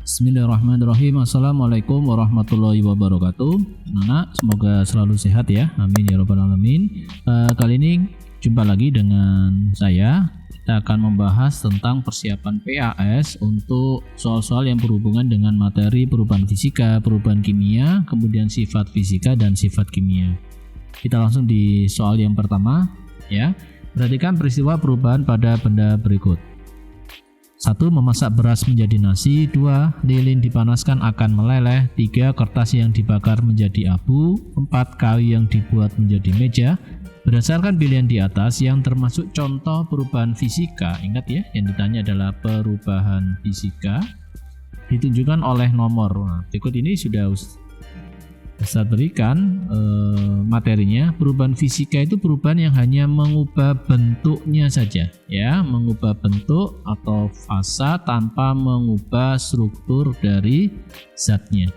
Bismillahirrahmanirrahim. Assalamualaikum warahmatullahi wabarakatuh. Anak, semoga selalu sehat ya. Amin ya rabbal alamin. Kali ini jumpa lagi dengan saya. Kita akan membahas tentang persiapan PAS untuk soal-soal yang berhubungan dengan materi perubahan fisika, perubahan kimia, kemudian sifat fisika dan sifat kimia. Kita langsung di soal yang pertama ya. Perhatikan peristiwa perubahan pada benda berikut. 1. Memasak beras menjadi nasi. 2. Lilin dipanaskan akan meleleh. 3. Kertas yang dibakar menjadi abu. 4. Kayu yang dibuat menjadi meja. Berdasarkan pilihan di atas yang termasuk contoh perubahan fisika, ingat ya, yang ditanya adalah perubahan fisika, ditunjukkan oleh nomor. Nah, berikut ini sudah Ustaz berikan materinya. Perubahan fisika itu perubahan yang hanya mengubah bentuknya saja ya, mengubah bentuk atau fasa tanpa mengubah struktur dari zatnya.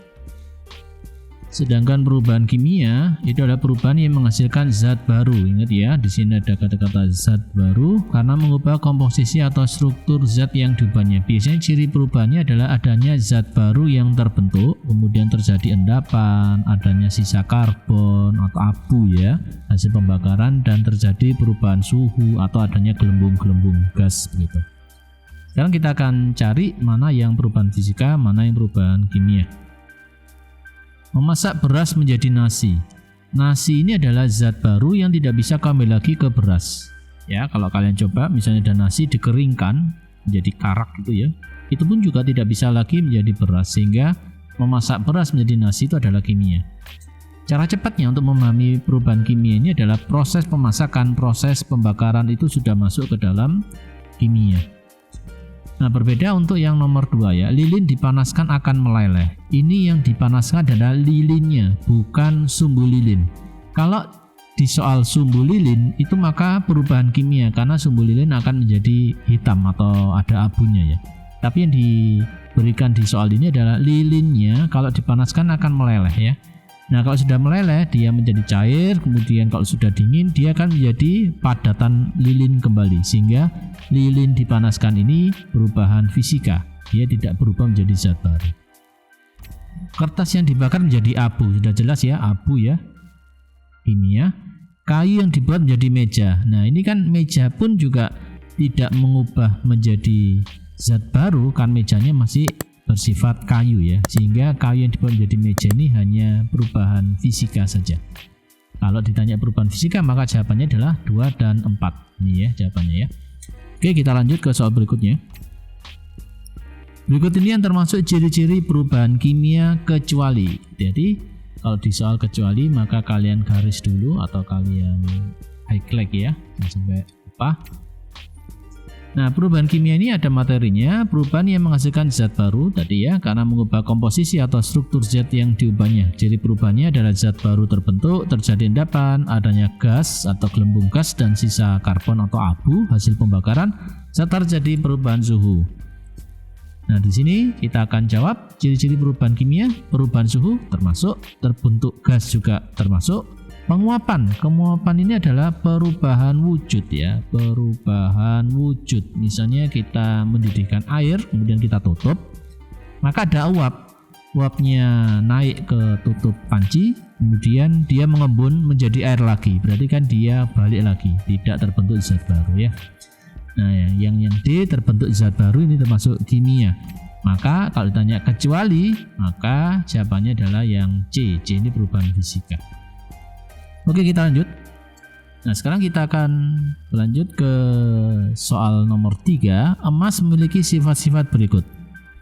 Sedangkan perubahan kimia itu adalah perubahan yang menghasilkan zat baru. Ingat ya, di sini ada kata-kata zat baru karena mengubah komposisi atau struktur zat yang diubahnya. Biasanya ciri perubahannya adalah adanya zat baru yang terbentuk, kemudian terjadi endapan, adanya sisa karbon atau abu ya, hasil pembakaran, dan terjadi perubahan suhu atau adanya gelembung-gelembung gas begitu. Sekarang kita akan cari mana yang perubahan fisika, mana yang perubahan kimia. Memasak beras menjadi nasi. Nasi ini adalah zat baru yang tidak bisa kembali lagi ke beras. Ya, kalau kalian coba misalnya ada nasi dikeringkan menjadi karak gitu ya, itu pun juga tidak bisa lagi menjadi beras, sehingga memasak beras menjadi nasi itu adalah kimia. Cara cepatnya untuk memahami perubahan kimia ini adalah proses pemasakan, proses pembakaran itu sudah masuk ke dalam kimia. Nah, berbeda untuk yang nomor 2 ya, lilin dipanaskan akan meleleh. Ini yang dipanaskan adalah lilinnya, bukan sumbu lilin. Kalau di soal sumbu lilin itu maka perubahan kimia, karena sumbu lilin akan menjadi hitam atau ada abunya ya. Tapi yang diberikan di soal ini adalah lilinnya kalau dipanaskan akan meleleh ya. Nah, kalau sudah meleleh dia menjadi cair, kemudian kalau sudah dingin dia akan menjadi padatan lilin kembali, sehingga lilin dipanaskan ini perubahan fisika, dia tidak berubah menjadi zat baru. Kertas yang dibakar menjadi abu, sudah jelas ya, abu ya, kimia. Kayu yang dibuat menjadi meja. Nah, ini kan meja pun juga tidak mengubah menjadi zat baru, kan mejanya masih bersifat kayu ya, sehingga kayu yang dibuat menjadi meja ini hanya perubahan fisika saja. Kalau ditanya perubahan fisika maka jawabannya adalah 2 dan 4 ini ya jawabannya ya. Oke, kita lanjut ke soal berikutnya. Berikut ini yang termasuk ciri-ciri perubahan kimia kecuali. Jadi kalau di soal kecuali maka kalian garis dulu atau kalian highlight ya, sampai lupa. Nah, perubahan kimia ini ada materinya, perubahan yang menghasilkan zat baru tadi ya, karena mengubah komposisi atau struktur zat yang diubahnya. Jadi perubahannya adalah zat baru terbentuk, terjadi endapan, adanya gas atau gelembung gas dan sisa karbon atau abu hasil pembakaran, serta terjadi perubahan suhu. Nah, di sini kita akan jawab ciri-ciri perubahan kimia. Perubahan suhu termasuk, terbentuk gas juga termasuk. Penguapan ini adalah perubahan wujud ya, perubahan wujud. Misalnya kita mendidihkan air, kemudian kita tutup, maka ada uapnya naik ke tutup panci, kemudian dia mengembun menjadi air lagi, berarti kan dia balik lagi, tidak terbentuk zat baru ya. Nah, yang D terbentuk zat baru ini termasuk kimia. Maka kalau ditanya kecuali, maka jawabannya adalah yang C ini perubahan fisika. Oke, kita lanjut. Nah, sekarang kita akan lanjut ke soal nomor 3. Emas memiliki sifat-sifat berikut.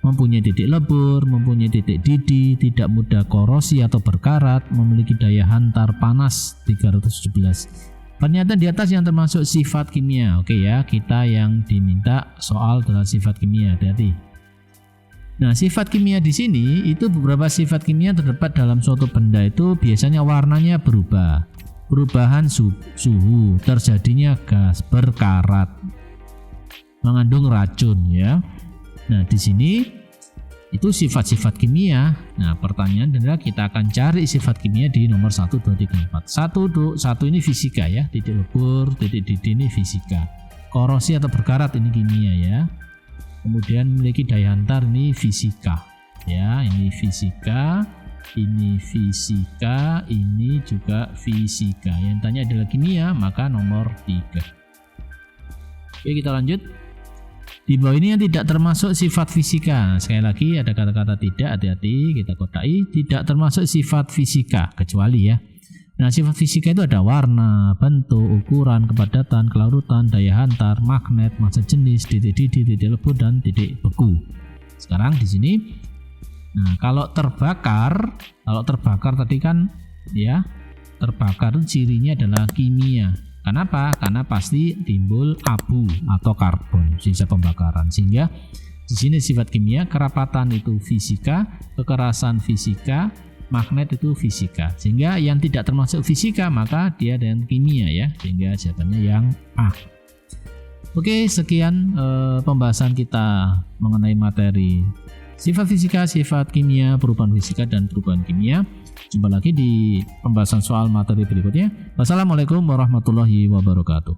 Mempunyai titik lebur, mempunyai titik didih, tidak mudah korosi atau berkarat, memiliki daya hantar panas 317. Pernyataan di atas yang termasuk sifat kimia. Oke ya, kita yang diminta soal adalah sifat kimia. Hati-hati. Nah, sifat kimia di sini itu beberapa sifat kimia terdapat dalam suatu benda itu biasanya warnanya berubah, perubahan suhu, terjadinya gas, berkarat, mengandung racun ya. Nah, di sini itu sifat-sifat kimia. Nah, pertanyaan adalah kita akan cari sifat kimia di nomor 1, 2, 3, 4. 1 ini fisika ya, titik lebur, titik didih ini fisika. Korosi atau berkarat ini kimia ya. Kemudian memiliki daya hantar ini fisika. Ya, ini fisika, ini fisika, ini juga fisika. Yang tanya adalah kimia, maka nomor 3. Oke, kita lanjut. Di bawah ini yang tidak termasuk sifat fisika. Sekali lagi ada kata-kata tidak, hati-hati kita kodai, tidak termasuk sifat fisika kecuali ya. Nah, sifat fisika itu ada warna, bentuk, ukuran, kepadatan, kelarutan, daya hantar, magnet, massa jenis, titik didih, titik lebur, dan titik beku. Sekarang di sini, nah kalau terbakar tadi kan ya, terbakar itu cirinya adalah kimia. Kenapa? Karena pasti timbul abu atau karbon sisa pembakaran. Sehingga di sini sifat kimia, kerapatan itu fisika, kekerasan fisika, magnet itu fisika. Sehingga yang tidak termasuk fisika maka dia dengan kimia ya. Sehingga jawabannya yang A. Oke, sekian pembahasan kita mengenai materi sifat fisika, sifat kimia, perubahan fisika, dan perubahan kimia. Jumpa lagi di pembahasan soal materi berikutnya. Wassalamualaikum warahmatullahi wabarakatuh.